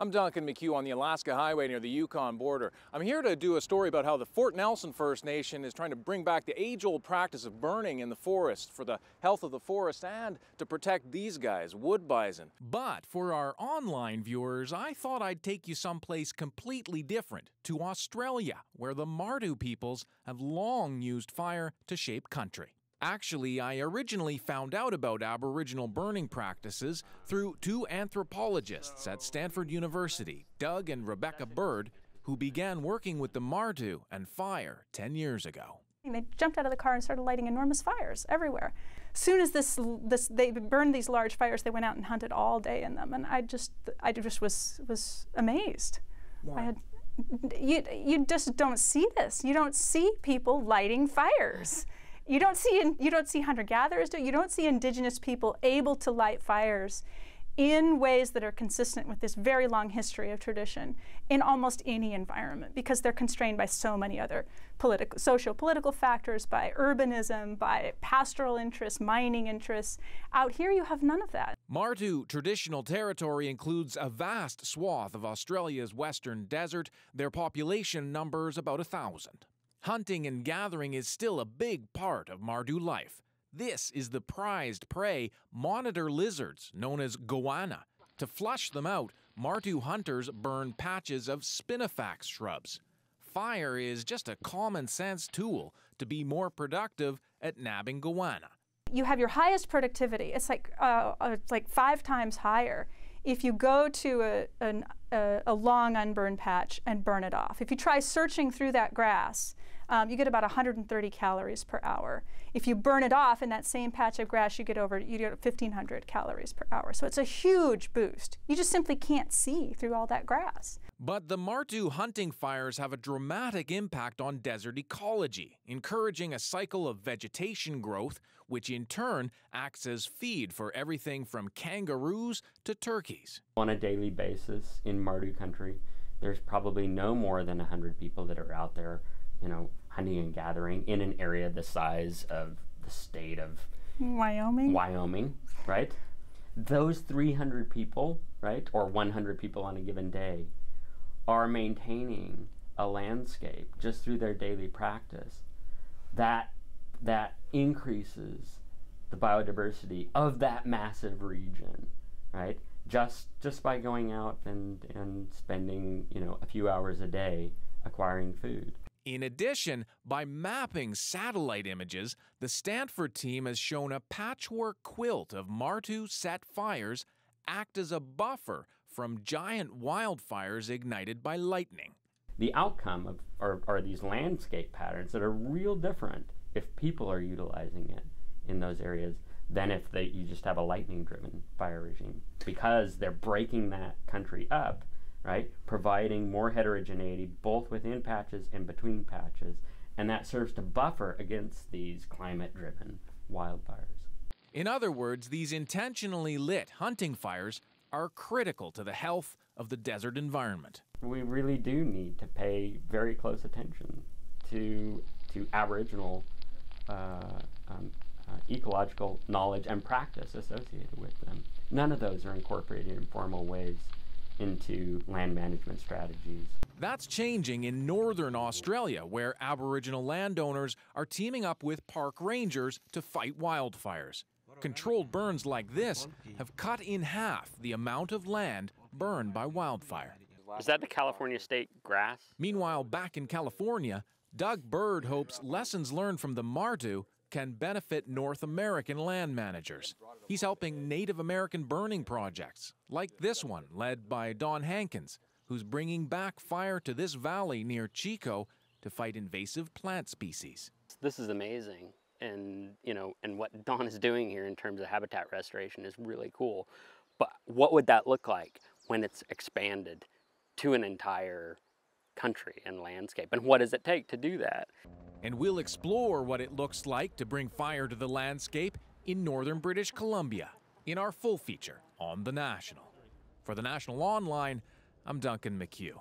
I'm Duncan McCue on the Alaska Highway near the Yukon border. I'm here to do a story about how the Fort Nelson First Nation is trying to bring back the age-old practice of burning in the forest for the health of the forest and to protect these guys, wood bison. But for our online viewers, I thought I'd take you someplace completely different, to Australia, where the Martu peoples have long used fire to shape country. Actually, I originally found out about Aboriginal burning practices through two anthropologists at Stanford University, Doug and Rebecca Bird, who began working with the Martu and fire 10 years ago. They jumped out of the car and started lighting enormous fires everywhere. As soon as they burned these large fires, they went out and hunted all day in them, and I just was amazed. Why? You just don't see this. You don't see people lighting fires. You don't see hunter-gatherers do it. You don't see indigenous people able to light fires in ways that are consistent with this very long history of tradition in almost any environment, because they're constrained by so many other socio-political factors, by urbanism, by pastoral interests, mining interests. Out here you have none of that. Martu traditional territory includes a vast swath of Australia's western desert. Their population numbers about 1,000. Hunting and gathering is still a big part of Martu life. This is the prized prey, monitor lizards, known as goanna. To flush them out, Martu hunters burn patches of spinifex shrubs. Fire is just a common-sense tool to be more productive at nabbing goanna. You have your highest productivity. It's like 5 times higher if you go to a long unburned patch and burn it off. If you try searching through that grass, you get about 130 calories per hour. If you burn it off in that same patch of grass, you get 1,500 calories per hour. So it's a huge boost. You just simply can't see through all that grass. But the Martu hunting fires have a dramatic impact on desert ecology, encouraging a cycle of vegetation growth, which in turn acts as feed for everything from kangaroos to turkeys. On a daily basis in Martu country, there's probably no more than 100 people that are out there, hunting and gathering in an area the size of the state of Wyoming, right? Those 300 people, right, or 100 people on a given day, are maintaining a landscape just through their daily practice that increases the biodiversity of that massive region, right? Just by going out and spending, a few hours a day acquiring food. In addition, by mapping satellite images, the Stanford team has shown a patchwork quilt of Martu set fires act as a buffer from giant wildfires ignited by lightning. The outcome are these landscape patterns that are real different if people are utilizing it in those areas than if you just have a lightning-driven fire regime, because they're breaking that country up, right? Providing more heterogeneity both within patches and between patches, and that serves to buffer against these climate-driven wildfires. In other words, these intentionally lit hunting fires are critical to the health of the desert environment. We really do need to pay very close attention to Aboriginal ecological knowledge and practice associated with them. None of those are incorporated in formal ways into land management strategies. That's changing in northern Australia, where Aboriginal landowners are teaming up with park rangers to fight wildfires. Controlled burns like this have cut in half the amount of land burned by wildfire. Is that the California state grass? Meanwhile, back in California, Doug Bird hopes lessons learned from the Martu can benefit North American land managers. He's helping Native American burning projects, like this one led by Don Hankins, who's bringing back fire to this valley near Chico to fight invasive plant species. This is amazing, and what Don is doing here in terms of habitat restoration is really cool. But what would that look like when it's expanded to an entire country and landscape, and what does it take to do that? And we'll explore what it looks like to bring fire to the landscape in northern British Columbia in our full feature on The National. For The National Online, I'm Duncan McCue.